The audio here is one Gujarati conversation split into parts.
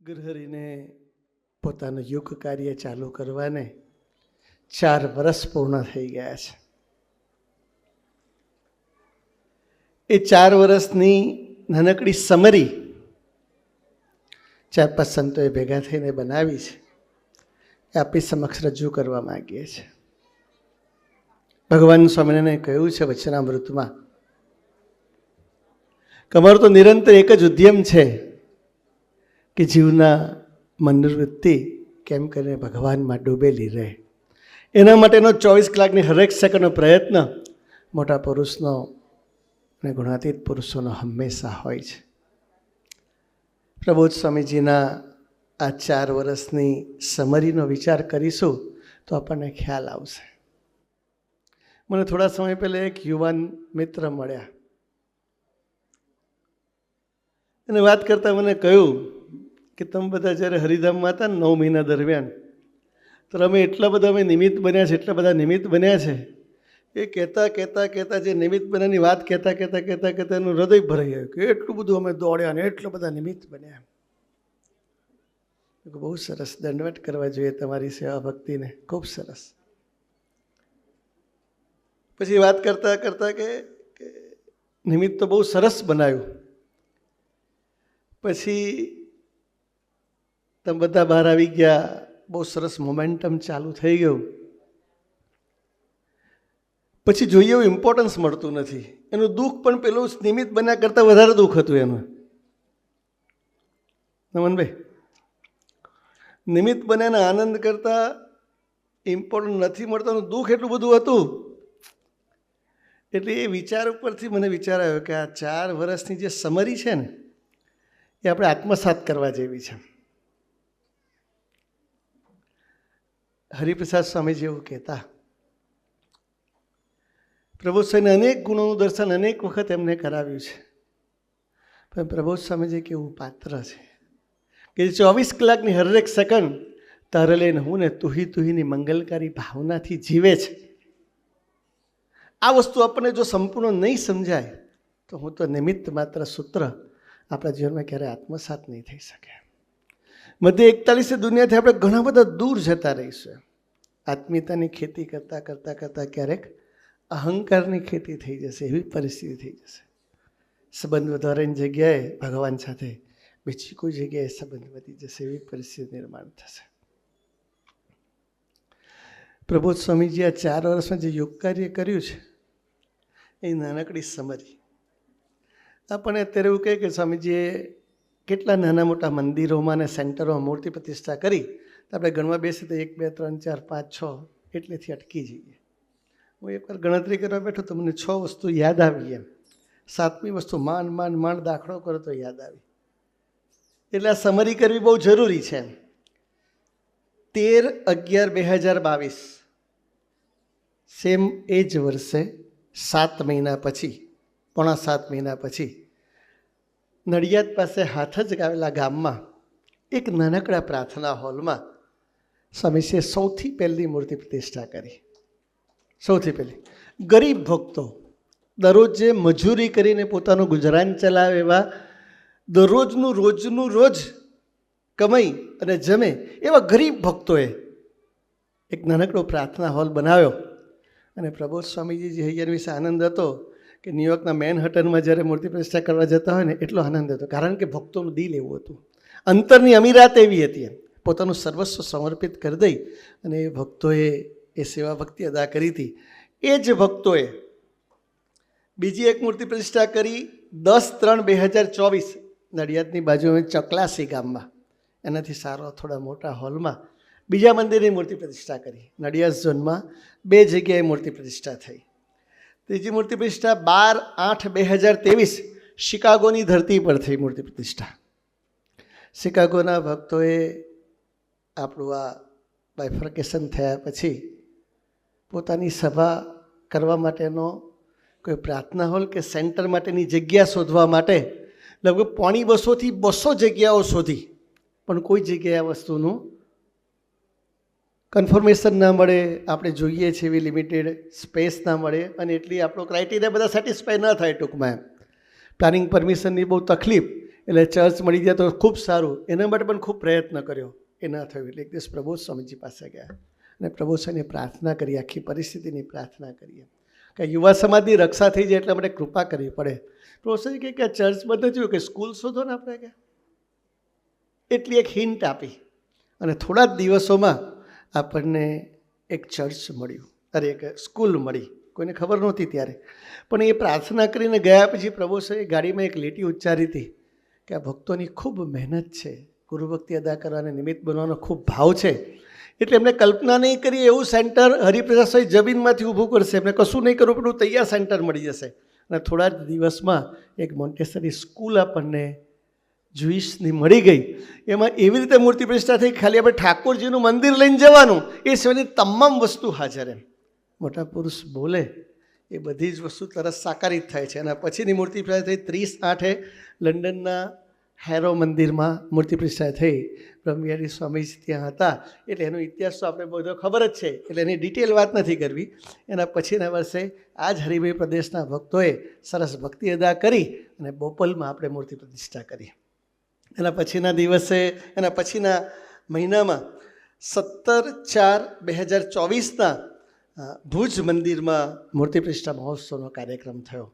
ગૃહરીને પોતાનું યુગ કાર્ય ચાલુ કરવાને 4 વર્ષ પૂર્ણ થઈ ગયા છે. એ 4 વર્ષની નાનકડી સમરી 4-5 સંતોએ ભેગા થઈને બનાવી છે. એ આપણી સમક્ષ રજૂ કરવા માગીએ છીએ. ભગવાન સ્વામિનારાયણે કહ્યું છે વચનામૃતમાં કે અમારું તો નિરંતર એક જ ઉદ્યમ છે કે જીવના મનોવૃત્તિ કેમ કરીને ભગવાનમાં ડૂબેલી રહે. એના માટેનો 24 કલાકની હરેક સેકન્ડનો પ્રયત્ન મોટા પુરુષનો અને ગુણાતીત પુરુષોનો હંમેશા હોય છે. પ્રબોધ સ્વામીજીના આ 4 વર્ષની સમરીનો વિચાર કરીશું તો આપણને ખ્યાલ આવશે. મને થોડા સમય પહેલાં એક યુવાન મિત્ર મળ્યા અને વાત કરતાં મને કહ્યું કે તમે બધા જ્યારે હરિધામમાં હતા ને 9 મહિના દરમિયાન તો અમે એટલા બધા નિમિત્ત બન્યા છે, એટલા બધા નિમિત્ત બન્યા છે. એ કહેતા જે નિમિત્ત બન્યાની વાત કહેતા એનું હૃદય ભરાઈ ગયું કે એટલું બધું અમે દોડ્યા ને એટલા બધા નિમિત્ત બન્યા. બહુ સરસ, દંડવત કરવા જોઈએ તમારી સેવા ભક્તિને, ખૂબ સરસ. પછી વાત કરતા કે નિમિત્ત તો બહુ સરસ બનાવ્યું. પછી તમે બધા બહાર આવી ગયા, બહુ સરસ મોમેન્ટમ ચાલુ થઈ ગયું. પછી જોઈએ એવું ઇમ્પોર્ટન્સ મળતું નથી. એનું દુઃખ પણ પેલું નિમિત્ત બન્યા કરતાં વધારે દુઃખ હતું એનું. નમનભાઈ, નિમિત્ત બન્યાના આનંદ કરતાં ઇમ્પોર્ટન્ટ નથી મળતું, દુઃખ એટલું બધું હતું. એટલે એ વિચાર ઉપરથી મને વિચાર આવ્યો કે આ 4 વર્ષની જે સમરી છે ને એ આપણે આત્મસાત કરવા જેવી છે. હરિપ્રસાદ સ્વામીજી એવું કહેતા, પ્રબોધ સ્વામીને અનેક ગુણોનું દર્શન અનેક વખત એમને કરાવ્યું છે, પણ પ્રબોધ સ્વામીજી કેવું પાત્ર છે કે 24 કલાકની હરેક સેકન્ડ તારે લઈને હું ને તુહીની મંગલકારી ભાવનાથી જીવે છે. આ વસ્તુ આપણને જો સંપૂર્ણ નહીં સમજાય તો હું તો નિમિત્ત માત્ર સૂત્ર આપણા જીવનમાં ક્યારેય આત્મસાત નહીં થઈ શકે. મધ્ય 41 દુનિયાથી આપણે ઘણા બધા દૂર જતા રહીશું. આત્મીયતાની ખેતી કરતાં ક્યારેક અહંકારની ખેતી થઈ જશે, એવી પરિસ્થિતિ થઈ જશે. સંબંધ વધારાની જગ્યાએ ભગવાન સાથે બીજી કોઈ જગ્યાએ સંબંધ વધી જશે, એવી પરિસ્થિતિ નિર્માણ થશે. પ્રબોધ સ્વામીજી આ 4 વર્ષમાં જે યોગ કાર્ય કર્યું છે એ નાનકડી સમરી. આપણને અત્યારે એવું કહે કે સ્વામીજીએ કેટલા નાના મોટા મંદિરોમાં અને સેન્ટરોમાં મૂર્તિ પ્રતિષ્ઠા કરી, તો આપણે ગણવા બેસીએ તો 1 2 3 4 5 6 એટલેથી અટકી જઈએ. હું એકવાર ગણતરી કરવા બેઠો તો મને 6 વસ્તુ યાદ આવી. એમ 7મી વસ્તુ માંડ દાખલો કરો તો યાદ આવી. એટલે આ સમરી કરવી બહુ જરૂરી છે. 13/11/2022 સેમ એ જ વર્ષે 7 મહિના પછી, પોણા 7 મહિના પછી નડિયાદ પાસે હાથજ આવેલા ગામમાં એક નાનકડા પ્રાર્થના હોલમાં સ્વામીજીએ સૌથી પહેલી મૂર્તિ પ્રતિષ્ઠા કરી. સૌથી પહેલી. ગરીબ ભક્તો, દરરોજ જે મજૂરી કરીને પોતાનું ગુજરાન ચલાવે એવા રોજનું રોજ કમાઈ અને જમે એવા ગરીબ ભક્તોએ એક નાનકડો પ્રાર્થના હોલ બનાવ્યો. અને પ્રબોધ સ્વામીજી જે હૈયર વિશે આનંદ હતો કે ન્યુયોર્કના મેનહટનમાં જ્યારે મૂર્તિ પ્રતિષ્ઠા કરવા જતા હોય ને એટલો આનંદ હતો, કારણ કે ભક્તોનું દિલ એવું હતું, અંતરની અમીરાત એવી હતી. પોતાનું સર્વસ્વ સમર્પિત કરી દઈ અને એ ભક્તોએ એ સેવા ભક્તિ અદા કરી હતી. એ જ ભક્તોએ બીજી એક મૂર્તિ પ્રતિષ્ઠા કરી 10/3/2024 નડિયાદની બાજુમાં ચકલાસી ગામમાં, એનાથી સારો થોડા મોટા હોલમાં બીજા મંદિરની મૂર્તિ પ્રતિષ્ઠા કરી. નડિયાદ ઝોનમાં 2 જગ્યાએ મૂર્તિ પ્રતિષ્ઠા થઈ. ત્રીજી મૂર્તિ પ્રતિષ્ઠા 12/8/2023 શિકાગોની ધરતી પર થઈ મૂર્તિ પ્રતિષ્ઠા. શિકાગોના ભક્તોએ આપણું આ બાયફર્કેશન થયા પછી પોતાની સભા કરવા માટેનો કોઈ પ્રાર્થના હોલ કે સેન્ટર માટેની જગ્યા શોધવા માટે લગભગ 150 થી 200 જગ્યાઓ શોધી, પણ કોઈ જગ્યાએ આ વસ્તુનું કન્ફર્મેશન ના મળે. આપણે જોઈએ છે એવી લિમિટેડ સ્પેસ ના મળે અને એટલી આપણો ક્રાઇટેરિયા બધા સેટિસ્ફાય ન થાય. ટૂંકમાં પ્લાનિંગ પરમિશનની બહુ તકલીફ, એટલે ચર્ચ મળી જાય તો ખૂબ સારું, એના માટે પણ ખૂબ પ્રયત્ન કર્યો, એ ના થયું. એટલે એક દિવસ પ્રબોધ સ્વામીજી પાસે ગયા અને પ્રબોધ સ્વામીને પ્રાર્થના કરી, આખી પરિસ્થિતિની પ્રાર્થના કરીએ કે યુવા સમાજની રક્ષા થઈ જાય એટલા માટે કૃપા કરવી પડે. પ્રભુ સ્વામી કે ચર્ચ બંધ થયું કે સ્કૂલ શોધો ને આપણે, કે એટલી એક હિન્ટ આપી અને થોડા જ દિવસોમાં આપણને એક ચર્ચ મળ્યું, અરે એક સ્કૂલ મળી. કોઈને ખબર નહોતી ત્યારે, પણ એ પ્રાર્થના કરીને ગયા પછી પ્રભુ સ્વામી ગાડીમાં એક લીટી ઉચ્ચારી હતી કે આ ભક્તોની ખૂબ મહેનત છે, ગુરુભક્તિ અદા કરવાને નિમિત્ત બનવાનો ખૂબ ભાવ છે, એટલે એમને કલ્પના નહીં કરી એવું સેન્ટર હરિપ્રસાદ સ્વામી જમીનમાંથી ઊભું કરશે, એમને કશું નહીં કરવું પડ્યું, તૈયાર સેન્ટર મળી જશે. અને થોડા જ દિવસમાં એક મોન્ટેસરી સ્કૂલ આપણને જ્યુઈશની મળી ગઈ. એમાં એવી રીતે મૂર્તિ પ્રતિષ્ઠા થઈ, ખાલી આપણે ઠાકોરજીનું મંદિર લઈને જવાનું, એ સિવાયની તમામ વસ્તુ હાજર. એમ મોટા પુરુષ બોલે એ બધી જ વસ્તુ તરત સાકારિત થાય છે. અને પછીની મૂર્તિ પ્રતિષ્ઠા થઈ 30/8 લંડનના હેરો મંદિરમાં મૂર્તિ પ્રતિષ્ઠા થઈ. બ્રહ્મવિહારી સ્વામીજી ત્યાં હતા, એટલે એનો ઇતિહાસ તો આપણે બધો ખબર જ છે, એટલે એની ડિટેલ વાત નથી કરવી. એના પછીના વર્ષે આ જ હરિભાઈ પ્રદેશના ભક્તોએ સરસ ભક્તિ અદા કરી અને બોપલમાં આપણે મૂર્તિ પ્રતિષ્ઠા કરી. એના પછીના દિવસે, એના પછીના મહિનામાં 17/4/2024 ભુજ મંદિરમાં મૂર્તિ પ્રતિષ્ઠા મહોત્સવનો કાર્યક્રમ થયો,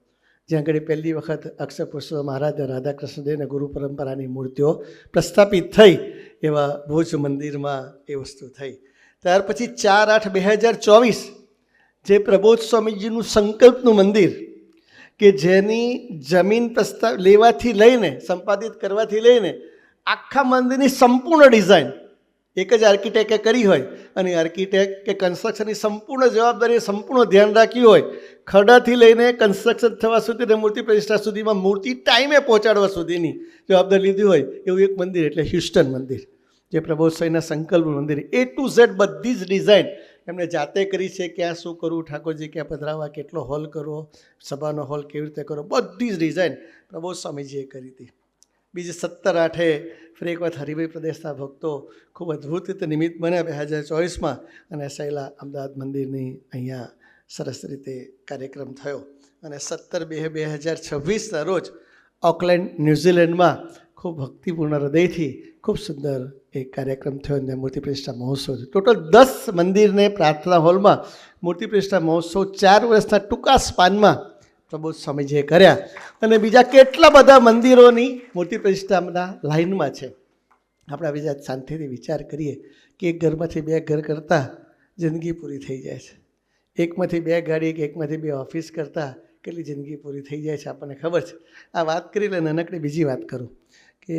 જ્યાં આગળ પહેલી વખત અક્ષર પુરુષોત્તમ મહારાજ રાધાકૃષ્ણદેવ ગુરુ પરંપરાની મૂર્તિઓ પ્રસ્થાપિત થઈ. એવા ભુજ મંદિરમાં એ વસ્તુ થઈ. ત્યાર પછી 4/8/2024 જે પ્રબોધ સ્વામીજીનું સંકલ્પનું મંદિર, કે જેની જમીન પ્રસ્તાવ લેવાથી લઈને સંપાદિત કરવાથી લઈને આખા મંદિરની સંપૂર્ણ ડિઝાઇન એક જ આર્કિટેક્ટે કરી હોય, અને આર્કિટેક્ટ કે કન્સ્ટ્રક્શનની સંપૂર્ણ જવાબદારી, સંપૂર્ણ ધ્યાન રાખ્યું હોય, ખરડાથી લઈને કન્સ્ટ્રક્શન થવા સુધી અને મૂર્તિ પ્રતિષ્ઠા સુધીમાં મૂર્તિ ટાઈમે પહોંચાડવા સુધીની જવાબદારી લીધી હોય એવું એક મંદિર એટલે હ્યુસ્ટન મંદિર, જે પ્રબોધ સ્વામીના સંકલ્પ મંદિર. A to Z બધી જ ડિઝાઇન એમણે જાતે કરી છે. ક્યાં શું કરવું, ઠાકોરજી ક્યાં પધરાવવા, કેટલો હોલ કરવો, સભાનો હોલ કેવી રીતે કરવો, બધી જ ડિઝાઇન પ્રબોધ સ્વામીજીએ કરી હતી. બીજી 17/8 ફરી એક વખત હરિભાઈ પ્રદેશના ભક્તો ખૂબ અદ્ભુત રીતે નિમિત્ત બન્યા 2024માં, અને શૈલા અમદાવાદ મંદિરની અહીંયા સરસ રીતે કાર્યક્રમ થયો. અને 17/2/2026ના રોજ ઓકલેન્ડ ન્યૂઝીલેન્ડમાં ખૂબ ભક્તિપૂર્ણ હૃદયથી ખૂબ સુંદર એક કાર્યક્રમ થયો અને મૂર્તિ પ્રતિષ્ઠા મહોત્સવ. ટોટલ 10 મંદિરને પ્રાર્થના હોલમાં મૂર્તિ પ્રતિષ્ઠા મહોત્સવ 4 વર્ષના ટૂંકા સ્પાનમાં પ્રબોધ સ્વામીજીએ કર્યા. અને બીજા કેટલા બધા મંદિરોની મૂર્તિ પ્રતિષ્ઠાના લાઇનમાં છે. આપણે બીજા શાંતિથી વિચાર કરીએ કે એક ઘરમાંથી 2 ઘર કરતાં જિંદગી પૂરી થઈ જાય છે, એકમાંથી 2 ગાડી કે એકમાંથી 2 ઓફિસ કરતાં કેટલી જિંદગી પૂરી થઈ જાય છે આપણને ખબર છે. આ વાત કરી લે, નાનકડી બીજી વાત કરું કે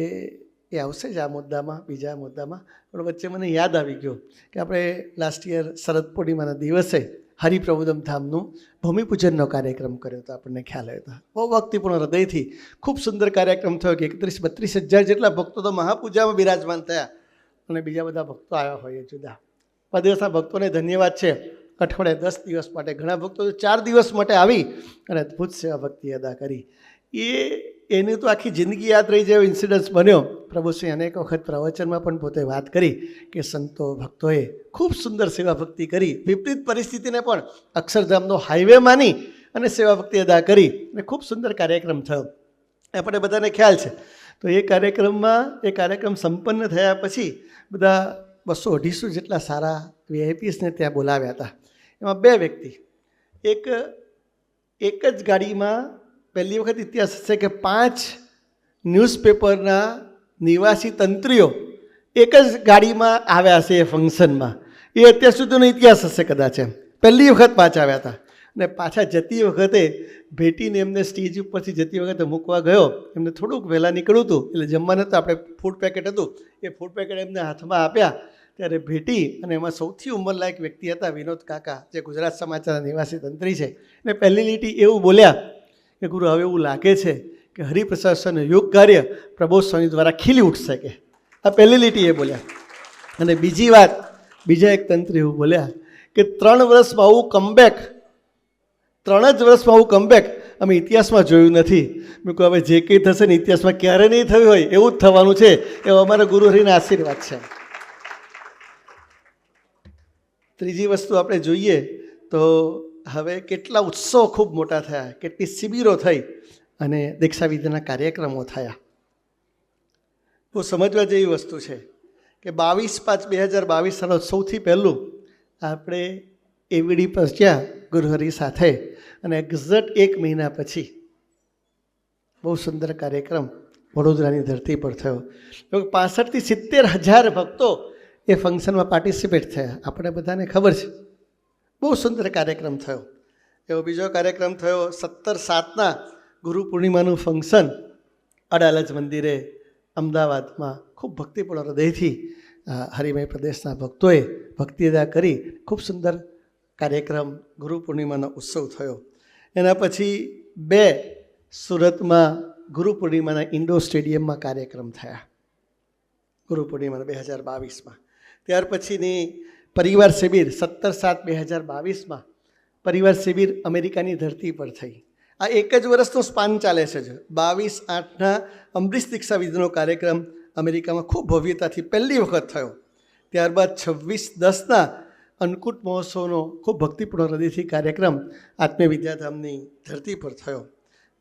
એ આવશે જ આ મુદ્દામાં, બીજા મુદ્દામાં, પણ વચ્ચે મને યાદ આવી ગયો કે આપણે લાસ્ટ યર શરદ પૂર્ણિમાના દિવસે હરિપ્રબોધમ ધામનું ભૂમિપૂજનનો કાર્યક્રમ કર્યો હતો, આપણને ખ્યાલ આવ્યો હતો. બહુ ભક્તિપૂર્ણ હૃદયથી ખૂબ સુંદર કાર્યક્રમ થયો કે 31-32 હજાર જેટલા ભક્તો તો મહાપૂજામાં બિરાજમાન થયા, અને બીજા બધા ભક્તો આવ્યા હોય જુદા. પ્રદેશના ભક્તોને ધન્યવાદ છે. અઠવાડિયે 10 દિવસ માટે, ઘણા ભક્તો 4 દિવસ માટે આવી અને અદ્ભુત સેવા ભક્તિ અદા કરી. એની તો આખી જિંદગી યાદ રહી જાય એવો ઇન્સિડન્સ બન્યો. પ્રભુશ્રી અનેક વખત પ્રવચનમાં પણ પોતે વાત કરી કે સંતો ભક્તોએ ખૂબ સુંદર સેવા ભક્તિ કરી, વિપરીત પરિસ્થિતિને પણ અક્ષરધામનો હાઈવે માની અને સેવા ભક્તિ અદા કરી, અને ખૂબ સુંદર કાર્યક્રમ થયો. આપણે બધાને ખ્યાલ છે. તો એ કાર્યક્રમ સંપન્ન થયા પછી બધા 200-250 જેટલા સારા VIPsને ત્યાં બોલાવ્યા હતા. એમાં 2 વ્યક્તિ એક જ ગાડીમાં, પહેલી વખત ઇતિહાસ છે કે 5 ન્યૂઝપેપરના નિવાસી તંત્રીઓ એક જ ગાડીમાં આવ્યા છે એ ફંક્શનમાં. એ અત્યાર સુધીનો ઇતિહાસ હશે કદાચ. પહેલી વખત 5 આવ્યા હતા. અને પાછા જતી વખતે ભેટીને એમને સ્ટેજ ઉપરથી જતી વખતે મૂકવા ગયો, એમને થોડુંક વહેલા નીકળ્યું હતું, એટલે જમવાનું તો આપણે ફૂડ પેકેટ હતું, એ ફૂડ પેકેટ એમને હાથમાં આપ્યા. ત્યારે ભેટી અને એમાં સૌથી ઉંમરલાયક વ્યક્તિ હતા વિનોદ કાકા, જે ગુજરાત સમાચારના નિવાસી તંત્રી છે. અને પહેલી લીટી એવું બોલ્યા કે ગુરુ, હવે એવું લાગે છે કે હરિપ્રસાદનું યોગ કાર્ય પ્રબોધ સ્વામી દ્વારા ખીલી ઉઠશે. કે આ પહેલી લીટી એ બોલ્યા. અને બીજી વાત, બીજા એક તંત્રી એવું બોલ્યા કે 3 વર્ષમાં આવું કમબેક, 3 જ વર્ષમાં આવું કમબેક અમે ઇતિહાસમાં જોયું નથી. મેં કહું હવે જે કંઈ થશે ને ઇતિહાસમાં ક્યારે નહીં થયું હોય એવું જ થવાનું છે, એવો અમારા ગુરુ હરિના આશીર્વાદ છે. ત્રીજી વસ્તુ આપણે જોઈએ તો હવે કેટલા ઉત્સવ ખૂબ મોટા થયા, કેટલી શિબિરો થઈ અને દીક્ષાવિધિના કાર્યક્રમો થયા. બહુ સમજવા જેવી વસ્તુ છે કે 22/5/2022 સૌથી પહેલું આપણે એવડી પહોંચ્યા ગુરુહરિ સાથે અને એક્ઝેક્ટ 1 મહિના પછી બહુ સુંદર કાર્યક્રમ વડોદરાની ધરતી પર થયો. 65 થી 70,000 ભક્તો એ ફંક્શનમાં પાર્ટિસિપેટ થયા. આપણે બધાને ખબર છે. બહુ સુંદર કાર્યક્રમ થયો. એવો બીજો કાર્યક્રમ થયો 17/7ના ગુરુ પૂર્ણિમાનું ફંક્શન અડાલજ મંદિરે અમદાવાદમાં ખૂબ ભક્તિપૂર્ણ હૃદયથી હરિમય પ્રદેશના ભક્તોએ ભક્તિ અદા કરી ખૂબ સુંદર કાર્યક્રમ ગુરુ પૂર્ણિમાનો ઉત્સવ થયો. એના પછી 2 સુરતમાં ગુરુ પૂર્ણિમાના ઇન્ડોર સ્ટેડિયમમાં કાર્યક્રમ થયા ગુરુ પૂર્ણિમાના 2022માં. ત્યાર પછીની પરિવાર શિબિર 17/7/2022માં પરિવાર શિબિર અમેરિકાની ધરતી પર થઈ. આ એક જ વર્ષનો સ્પાન ચાલે છે. 22/8ના અમરીશ દીક્ષા વિધિનો કાર્યક્રમ અમેરિકામાં ખૂબ ભવ્યતાથી પહેલી વખત થયો. ત્યારબાદ 26/10ના અન્નકૂટ મહોત્સવનો ખૂબ ભક્તિપૂર્ણ હૃદયથી કાર્યક્રમ આત્મીય વિદ્યાધામની ધરતી પર થયો.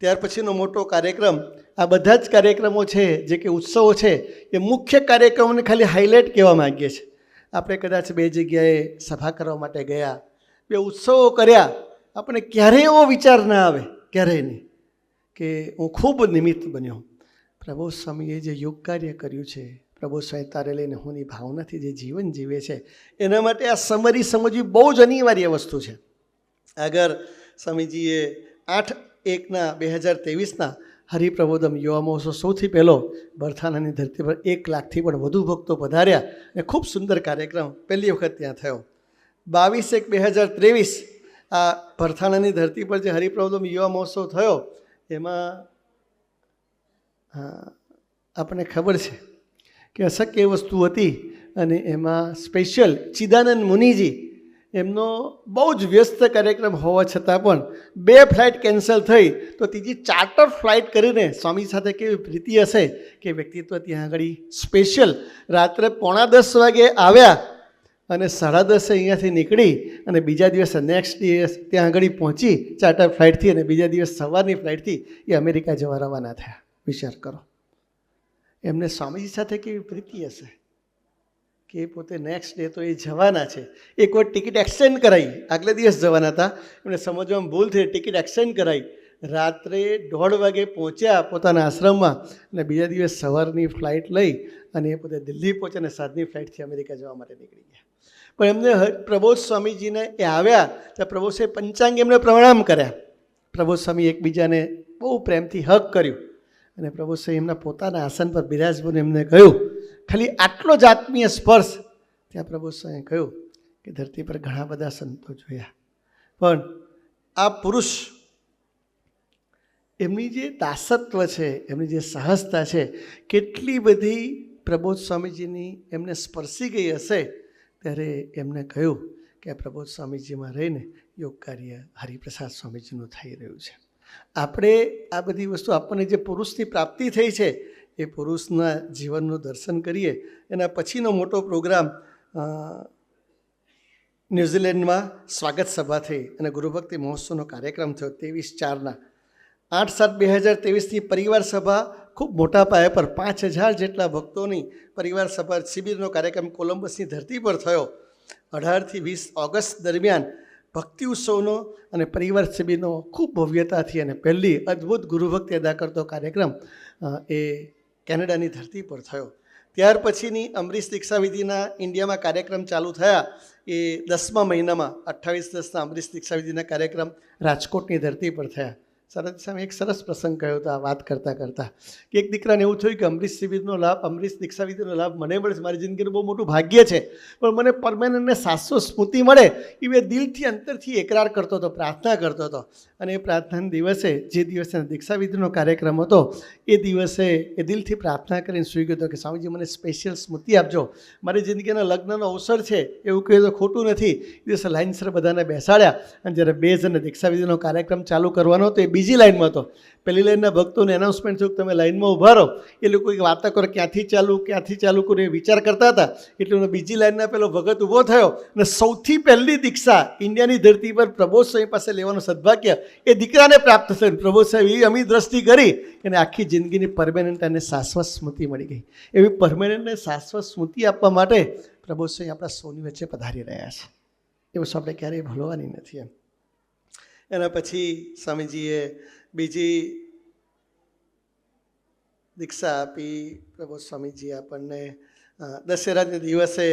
ત્યાર પછીનો મોટો કાર્યક્રમ, આ બધા જ કાર્યક્રમો છે જે કે ઉત્સવો છે એ મુખ્ય કાર્યક્રમોને ખાલી હાઇલાઇટ કહેવા માગીએ છીએ. આપણે કદાચ 2 જગ્યાએ સભા કરવા માટે ગયા, 2 ઉત્સવો કર્યા, આપણે ક્યારેય એવો વિચાર ના આવે, ક્યારેય નહીં કે હું ખૂબ નિમિત્ત બન્યો. પ્રભુ સ્વામીએ જે યોગ કાર્ય કર્યું છે, પ્રભુ સ્વામી તારે લઈને હુંની ભાવનાથી જે જીવન જીવે છે, એના માટે આ સમરી સમજવી બહુ જ અનિવાર્ય વસ્તુ છે. આગળ સ્વામીજીએ 8/1/2023ના હરિપ્રબોધમ યુવા મહોત્સવ સૌથી પહેલો બરથાણાની ધરતી પર 1 લાખથી પણ વધુ ભક્તો પધાર્યા અને ખૂબ સુંદર કાર્યક્રમ પહેલી વખત ત્યાં થયો. 22/1/2023 આ બરથાણાની ધરતી પર જે હરિપ્રબોધમ યુવા મહોત્સવ થયો એમાં આપણને ખબર છે કે અશક્ય વસ્તુ હતી અને એમાં સ્પેશિયલ ચિદાનંદ મુનિજી એમનો બહુ જ વ્યસ્ત કાર્યક્રમ હોવા છતાં પણ 2 ફ્લાઇટ કેન્સલ થઈ તો ત્રીજી ચાર્ટર ફ્લાઇટ કરીને સ્વામી સાથે કેવી પ્રીતિ હશે કે વ્યક્તિત્વ ત્યાં આગળ સ્પેશિયલ રાત્રે 9:45 વાગે આવ્યા અને 10:30 અહીંયાથી નીકળી અને બીજા દિવસે નેક્સ્ટ દિવસ ત્યાં આગળ પહોંચી ચાર્ટર ફ્લાઇટથી અને બીજા દિવસ સવારની ફ્લાઇટથી એ અમેરિકા જવા રવાના થયા. વિચાર કરો, એમને સ્વામીજી સાથે કેવી પ્રીતિ હશે કે પોતે નેક્સ્ટ ડે તો એ જવાના છે. એક વાર ટિકિટ એક્સચેન્જ કરાવી, આગલે દિવસ જવાના હતા, એમને સમજવામાં ભૂલ થઈ, ટિકિટ એક્સચેન્જ કરાવી, રાત્રે 1:30 વાગે પહોંચ્યા પોતાના આશ્રમમાં અને બીજા દિવસ સવારની ફ્લાઇટ લઈ અને એ પોતે દિલ્હી પહોંચ્યા અને સાંજની ફ્લાઇટથી અમેરિકા જવા માટે નીકળી ગયા. પણ એમને પ્રબોધ સ્વામીજીને એ આવ્યા ત્યાં પ્રબોધ સ્વામી પંચાંગ એમને પ્રણામ કર્યા. પ્રબોધ સ્વામી એકબીજાને બહુ પ્રેમથી હગ કર્યું અને પ્રબોધ સ્વામી એમના પોતાના આસન પર બિરાજમાન એમને કહ્યું, ખાલી આટલો જ આત્મીય સ્પર્શ. ત્યાં પ્રભુ સ્વામીએ કહ્યું કે ધરતી પર ઘણા બધા સંતો જોયા પણ આ પુરુષ એમની જે દાસત્વ છે, એમની જે સાહસતા છે, કેટલી બધી પ્રબોધ સ્વામીજીની એમને સ્પર્શી ગઈ હશે. ત્યારે એમને કહ્યું કે આ પ્રબોધ સ્વામીજીમાં રહીને યોગ કાર્ય હરિપ્રસાદ સ્વામીજીનું થઈ રહ્યું છે. આપણે આ બધી વસ્તુ આપણને જે પુરુષની પ્રાપ્તિ થઈ છે એ પુરુષના જીવનનું દર્શન કરીએ. એના પછીનો મોટો પ્રોગ્રામ ન્યૂઝીલેન્ડમાં સ્વાગત સભા થઈ અને ગુરુભક્તિ મહોત્સવનો કાર્યક્રમ થયો 23/4ના. 8/7/2023ની પરિવાર સભા ખૂબ મોટા પાયા પર 5,000 જેટલા ભક્તોની પરિવાર સભા શિબિરનો કાર્યક્રમ કોલંબસની ધરતી પર થયો. 18 થી 20 ઓગસ્ટ દરમિયાન ભક્તિ ઉત્સવનો અને પરિવાર શિબિરનો ખૂબ ભવ્યતાથી અને પહેલી અદ્ભુત ગુરુભક્તિ અદા કરતો કાર્યક્રમ એ કેનેડાની ધરતી પર થયો. ત્યાર પછીની અમરીશ દીક્ષા વિધિના ઇન્ડિયામાં કાર્યક્રમ ચાલુ થયા એ 10મા મહિનામાં 28/10ના અમરીશ દીક્ષા વિધિના કાર્યક્રમ રાજકોટની ધરતી પર થયા. સરસ સામે એક સરસ પ્રસંગ કહ્યો હતો આ વાત કરતાં કરતાં કે એક દીકરાને એવું થયું કે અમરીશ શિબિરનો લાભ, અમરીશ દીક્ષા વિધિનો લાભ મને મળે છે, મારી જિંદગીનું બહુ મોટું ભાગ્ય છે, પણ મને પરમેનન્ટ ને શાશ્વત સ્મૃતિ મળે એ મેં દિલથી અંતરથી એકરાર કરતો હતો, પ્રાર્થના કરતો હતો. અને એ પ્રાર્થનાના દિવસે જે દિવસે દીક્ષા વિધિનો કાર્યક્રમ હતો એ દિવસે એ દિલથી પ્રાર્થના કરીને સૂઈ ગયો હતો કે સ્વામીજી મને સ્પેશિયલ સ્મૃતિ આપજો, મારી જિંદગીના લગ્નનો અવસર છે, એવું કહ્યું તો ખોટું નથી. એ દિવસે લાઇનસર બધાને બેસાડ્યા અને જ્યારે 2 જણ દીક્ષા વિધિનો કાર્યક્રમ ચાલુ કરવાનો તો એ બીજી લાઇનમાં હતો. પહેલી લાઇનના ભક્તોને એનાઉન્સમેન્ટ થયું કે તમે લાઇનમાં ઊભા રહો. એ લોકો વાતો કરે ક્યાંથી ચાલુ કરે વિચાર કરતા હતા. એટલે બીજી લાઇનના પેલો ભગત ઊભો થયો અને સૌથી પહેલી દીક્ષા ઇન્ડિયાની ધરતી પર પ્રબોધ સ્વામી પાસે લેવાનું સદભાગ્ય એ દીકરાને પ્રાપ્ત થયું. પ્રબોધ સ્વામી એવી અમી દ્રષ્ટિ કરી અને આખી જિંદગીની પરમેનન્ટ અને શાશ્વત સ્મૃતિ મળી ગઈ. એવી પરમેનન્ટ અને શાશ્વત સ્મૃતિ આપવા માટે પ્રબોધ સ્વામી આપણા સૌની વચ્ચે પધારી રહ્યા છે. એ વસ્તુ આપણે ક્યારેય ભૂલવાની નથી. એના પછી સ્વામીજીએ બીજી દીક્ષા આપી. પ્રબોધ સ્વામીજી આપણને દશેરાના દિવસે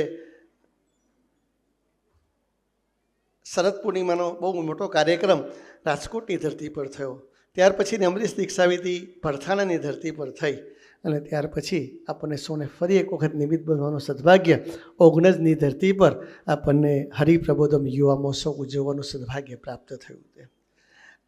શરદ પૂર્ણિમાનો બહુ મોટો કાર્યક્રમ રાજકોટની ધરતી પર થયો. ત્યાર પછીની અમરીશ દીક્ષા વિધિ ભરથાણાની ધરતી પર થઈ અને ત્યાર પછી આપણને સૌને ફરી એક વખત નિમિત્ત બનવાનું સદભાગ્ય ઓગણજની ધરતી પર આપણને હરિપ્રબોધમ યુવા મહોત્સવ ઉજવવાનું સદભાગ્ય પ્રાપ્ત થયું છે.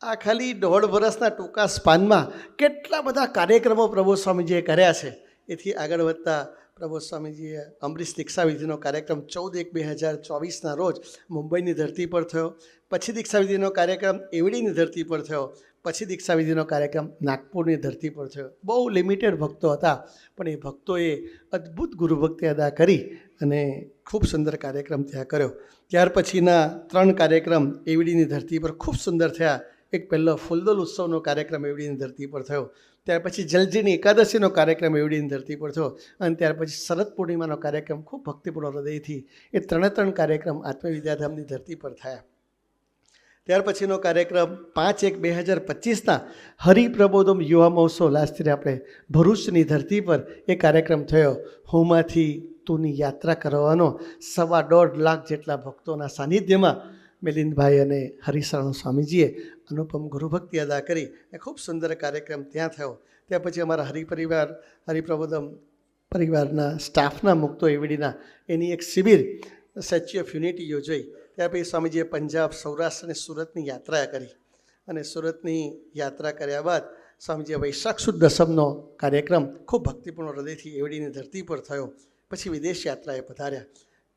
આ ખાલી 1.5 વર્ષના ટૂંકા સ્પાનમાં કેટલા બધા કાર્યક્રમો પ્રબોધ સ્વામીજીએ કર્યા છે. એથી આગળ વધતા પ્રબોધ સ્વામીજીએ અમરીશ દીક્ષા વિધિનો કાર્યક્રમ 14/1/2024ના રોજ મુંબઈની ધરતી પર થયો. પછી દીક્ષા વિધિનો કાર્યક્રમ એવડીની ધરતી પર થયો. પછી દીક્ષા વિધિનો કાર્યક્રમ નાગપુરની ધરતી પર થયો. બહુ લિમિટેડ ભક્તો હતા, પણ એ ભક્તોએ અદ્ભુત ગુરુભક્તિ અદા કરી અને ખૂબ સુંદર કાર્યક્રમ ત્યાં કર્યો. ત્યાર પછીના 3 કાર્યક્રમ એવડીની ધરતી પર ખૂબ સુંદર થયા. એક પહેલો ફૂલદોલ ઉત્સવનો કાર્યક્રમ એવડીની ધરતી પર થયો. ત્યાર પછી જલજીની એકાદશીનો કાર્યક્રમ એવડીની ધરતી પર થયો અને ત્યાર પછી શરદ પૂર્ણિમાનો કાર્યક્રમ ખૂબ ભક્તિપૂર્ણ હૃદયથી એ 3 કાર્યક્રમ આત્મવિદ્યાધામની ધરતી પર થયા. ત્યાર પછીનો કાર્યક્રમ 5/1/2025ના હરિપ્રબોધમ યુવા મહોત્સવ લાસ્ટ યર આપણે ભરૂચની ધરતી પર એ કાર્યક્રમ થયો. હુંમાંથી તુની યાત્રા કરવાનો 1.25 લાખ જેટલા ભક્તોના સાનિધ્યમાં મિલિંદભાઈ અને હરિશરણ સ્વામીજીએ અનુપમ ગુરુભક્તિ અદા કરી એ ખૂબ સુંદર કાર્યક્રમ ત્યાં થયો. ત્યાં પછી અમારા હરિપ્રબોધમ પરિવારના સ્ટાફના મુક્તો એવડીના એની એક શિબિર સ્ટેચ્યુ ઓફ યુનિટી યોજાઈ. ત્યાર પછી સ્વામીજીએ પંજાબ, સૌરાષ્ટ્ર અને સુરતની યાત્રા કરી અને સુરતની યાત્રા કર્યા બાદ સ્વામીજીએ વૈશાખ સુદ દસમનો કાર્યક્રમ ખૂબ ભક્તિપૂર્ણ હૃદયથી એવડીની ધરતી પર થયો. પછી વિદેશ યાત્રાએ પધાર્યા.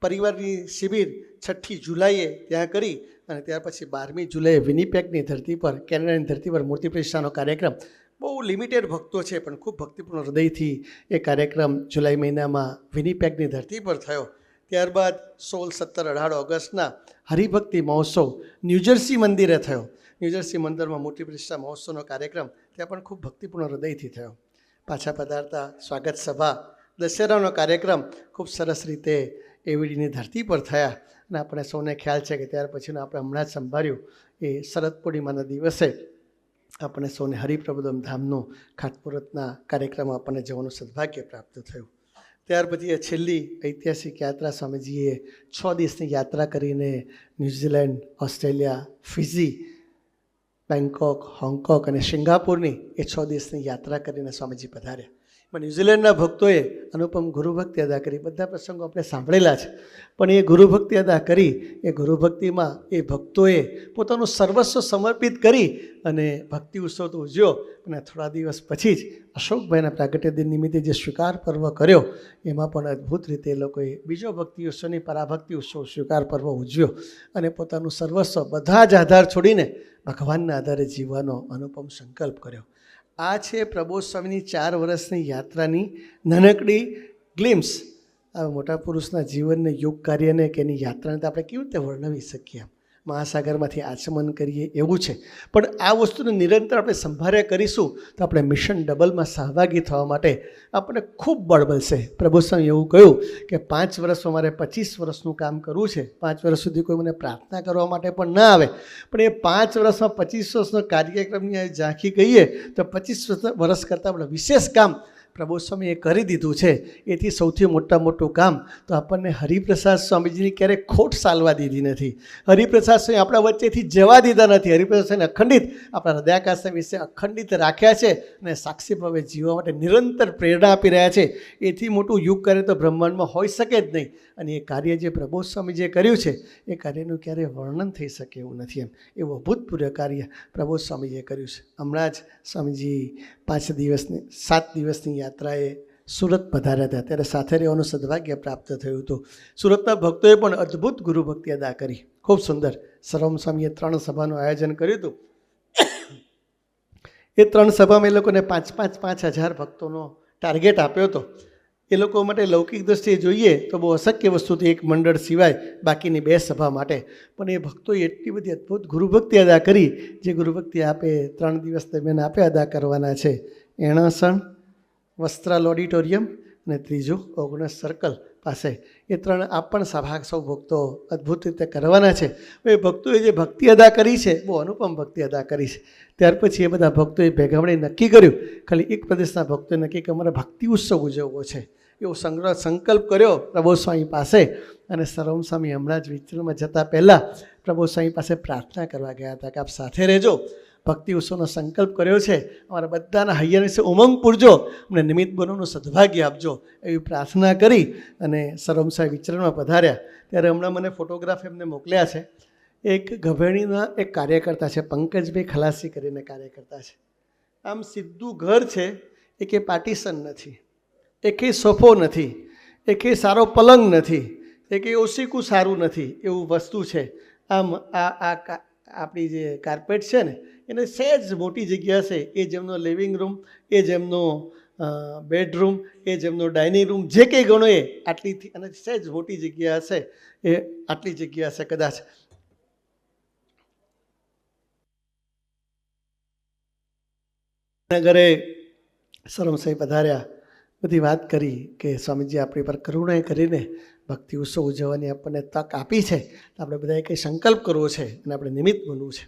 પરિવારની શિબિર 6ઠી જુલાઈએ ત્યાં કરી અને ત્યાર પછી 12મી જુલાઈએ વિનીપેગની ધરતી પર કેનેડાની ધરતી પર મૂર્તિ પ્રતિષ્ઠાનો કાર્યક્રમ બહુ લિમિટેડ ભક્તો છે પણ ખૂબ ભક્તિપૂર્ણ હૃદયથી એ કાર્યક્રમ જુલાઈ મહિનામાં વિનીપેગની ધરતી પર થયો. ત્યારબાદ 16, 17, 18 ઓગસ્ટના હરિભક્તિ મહોત્સવ ન્યૂજર્સી મંદિરે થયો. ન્યૂજર્સી મંદિરમાં મૂર્તિ પ્રતિષ્ઠા મહોત્સવનો કાર્યક્રમ ત્યાં પણ ખૂબ ભક્તિપૂર્ણ હૃદયથી થયો. પાછા પધારતા સ્વાગત સભા દશેરાનો કાર્યક્રમ ખૂબ સરસ રીતે એવડીની ધરતી પર થયા અને આપણે સૌને ખ્યાલ છે કે ત્યાર પછીનું આપણે હમણાં જ સંભાળ્યું એ શરદ પૂર્ણિમાના દિવસે આપણે સૌને હરિપ્રબોધમ ધામનું ખાટમુહૂર્તના કાર્યક્રમમાં આપણને જવાનું સદભાગ્ય પ્રાપ્ત થયું. ત્યાર પછી છેલ્લી ઐતિહાસિક યાત્રા સ્વામીજીએ 6 દિવસની યાત્રા કરીને New Zealand, Australia, Fiji, Bangkok, Hong Kong અને સિંગાપુરની એ 6 દિવસની યાત્રા કરીને સ્વામીજી પધાર્યા. ન્યૂઝીલેન્ડના ભક્તોએ અનુપમ ગુરુભક્તિ અદા કરી. બધા પ્રસંગો આપણે સાંભળેલા છે, પણ એ ગુરુભક્તિ અદા કરી એ ગુરુભક્તિમાં એ ભક્તોએ પોતાનું સર્વસ્વ સમર્પિત કરી અને ભક્તિ ઉત્સવ તો ઉજવ્યો. અને થોડા દિવસ પછી જ અશોકભાઈના પ્રાગટ્ય દિન નિમિત્તે જે સ્વીકાર પર્વ કર્યો એમાં પણ અદ્ભુત રીતે એ લોકોએ બીજો ભક્તિ ઉત્સવની પરાભક્તિ ઉત્સવ સ્વીકાર પર્વ ઉજવ્યો અને પોતાનું સર્વસ્વ બધા જ આધાર છોડીને ભગવાનના આધારે જીવવાનો અનુપમ સંકલ્પ કર્યો. આ છે પ્રબોધ સ્વામીની 4 વર્ષની યાત્રાની નાનકડી ગ્લિમ્સ. આ મોટા પુરુષના જીવનને, યોગ કાર્યને કે એની યાત્રાને તો આપણે કેવી રીતે વર્ણવી શકીએ? મહાસાગરમાંથી આચમન કરીએ એવું છે. પણ આ વસ્તુને નિરંતર આપણે સંભાળ્યા કરીશું તો આપણે મિશન ડબલમાં સહભાગી થવા માટે આપણને ખૂબ બળ મળશે. પ્રભુ સ્વામી એવું કહ્યું કે 5 વર્ષમાં મારે 25 વર્ષનું કામ કરવું છે. 5 વર્ષ સુધી કોઈ મને પ્રાર્થના કરવા માટે પણ ના આવે, પણ એ 5 વર્ષમાં 25 વર્ષનો કાર્યક્રમની ઝાંખી કહીએ તો 25 વર્ષ કરતાં આપણે વિશેષ કામ પ્રબોધ સ્વામીએ કરી દીધું છે. એથી સૌથી મોટું કામ તો આપણને હરિપ્રસાદ સ્વામીજીની ક્યારેય ખોટ સાલવા દીધી નથી. હરિપ્રસાદ સ્વામી આપણા વચ્ચેથી જવા દીધા નથી. હરિપ્રસાદ સ્વામીને અખંડિત આપણા હૃદયાકાશ વિશે અખંડિત રાખ્યા છે અને સાક્ષી ભાવે જીવવા માટે નિરંતર પ્રેરણા આપી રહ્યા છે. એથી મોટું યુગ કાર્ય તો બ્રહ્માંડમાં હોઈ શકે જ નહીં. અને એ કાર્ય જે પ્રબોધ સ્વામી જે કર્યું છે એ કાર્યનું ક્યારેય વર્ણન થઈ શકે એવું નથી. એવું અભૂતપૂર્વ કાર્ય પ્રબોધ સ્વામીજીએ કર્યું છે. હમણાં જ સ્વામીજી 7 દિવસની યાત્રાએ સુરત પધાર્યા હતા, ત્યારે સાથે રહેવાનું સદભાગ્ય પ્રાપ્ત થયું હતું. સુરતના ભક્તોએ પણ અદ્ભુત ગુરુભક્તિ અદા કરી. ખૂબ સુંદર. સર્વમ સ્વામીએ 3 સભાનું આયોજન કર્યું હતું. એ 3 સભામાં એ લોકોને 5,000 ભક્તોનો ટાર્ગેટ આપ્યો હતો. એ લોકો માટે લૌકિક દ્રષ્ટિએ જોઈએ તો બહુ અશક્ય વસ્તુ હતી, એક મંડળ સિવાય બાકીની 2 સભા માટે. પણ એ ભક્તોએ એટલી બધી અદ્ભુત ગુરુભક્તિ અદા કરી, જે ગુરુભક્તિ આપે 3 દિવસ દરમિયાન આપે અદા કરવાના છે. એણાસણ, વસ્ત્રાલ ઓડિટોરિયમ અને ત્રીજું 19 સર્કલ પાસે. એ 3 આપ પણ સભા સૌ ભક્તો અદ્ભુત રીતે કરવાના છે. એ ભક્તોએ જે ભક્તિ અદા કરી છે, બહુ અનુપમ ભક્તિ અદા કરી છે. ત્યાર પછી એ બધા ભક્તોએ ભેગા મળી નક્કી કર્યું, ખાલી એક પ્રદેશના ભક્તોએ નક્કી કે અમારે ભક્તિ ઉત્સવ ઉજવવો છે. એવો સંકલ્પ કર્યો પ્રબોધ સ્વામી પાસે. અને સર્વમ સ્વામી હમણાં જ વિચરણમાં જતાં પહેલાં પ્રબોધ સ્વામી પાસે પ્રાર્થના કરવા ગયા હતા કે આપ સાથે રહેજો, ભક્તિ ઉત્સવનો સંકલ્પ કર્યો છે, અમારા બધાના હૈયા વિશે ઉમંગ પૂરજો, અમને નિમિત્ત બનવાનું સદભાગ્ય આપજો, એવી પ્રાર્થના કરી અને સર્વમ સ્વામી વિચરણમાં પધાર્યા. ત્યારે હમણાં મને ફોટોગ્રાફ એમને મોકલ્યા છે. એક ગભેણીના એક કાર્યકર્તા છે, પંકજભાઈ ખલાસી કરીને કાર્યકર્તા છે. આમ સીધું ઘર છે, એકે પાર્ટીશન નથી, એકે સોફો નથી, એકે સારો પલંગ નથી, એકે ઓશીકું સારું નથી, એવું વસ્તુ છે. આમ આપણી જે કાર્પેટ છે ને એને સહેજ મોટી જગ્યા છે, એ જેમનો લિવિંગ રૂમ, એ જેમનો બેડરૂમ, એ જેમનો ડાઇનિંગ રૂમ, જે કંઈ ગણો એ આટલીથી, અને સહેજ મોટી જગ્યા હશે, એ આટલી જગ્યા હશે કદાચ. ઘરે સર્વમ સ્વામી પધાર્યા, બધી વાત કરી કે સ્વામીજી આપણી પર કરુણાએ કરીને ભક્તિ ઉત્સવ ઉજવવાની આપણને તક આપી છે, આપણે બધાએ કંઈ સંકલ્પ કરવો છે અને આપણે નિમિત્ત બનવું છે.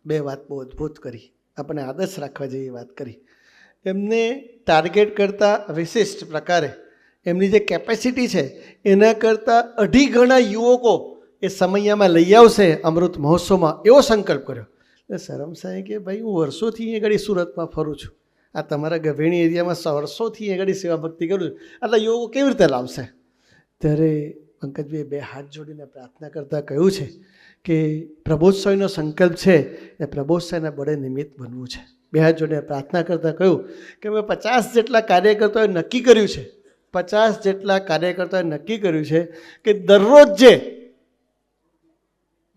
2 વાત બહુ અદ્ભુત કરી, આપણને આદર્શ રાખવા જેવી વાત કરી. એમને ટાર્ગેટ કરતાં વિશિષ્ટ પ્રકારે એમની જે કેપેસિટી છે એના કરતાં 2.5 ગણા યુવકો એ સમયમાં લઈ આવશે અમૃત મહોત્સવમાં, એવો સંકલ્પ કર્યો. એટલે સર્વમ સ્વામી કે ભાઈ હું વર્ષોથી અહીં આગળ સુરતમાં ફરું છું, આ તમારા ગભેણી એરિયામાં વર્ષોથી અહીં આગળ સેવા ભક્તિ કરું છું, આટલા યુવકો કેવી રીતે લાવશે? ત્યારે પંકજભાઈએ 2 હાથ જોડીને પ્રાર્થના કરતાં કહ્યું છે કે પ્રબોધ સ્વામીનો સંકલ્પ છે એ પ્રબોધ સ્વામીના બળે નિમિત્ત બનવું છે. 2 હાથ જોડીને પ્રાર્થના કરતાં કહ્યું કે મેં 50 જેટલા કાર્યકર્તાઓએ નક્કી કર્યું છે, 50 જેટલા કાર્યકર્તાઓએ નક્કી કર્યું છે કે દરરોજ જે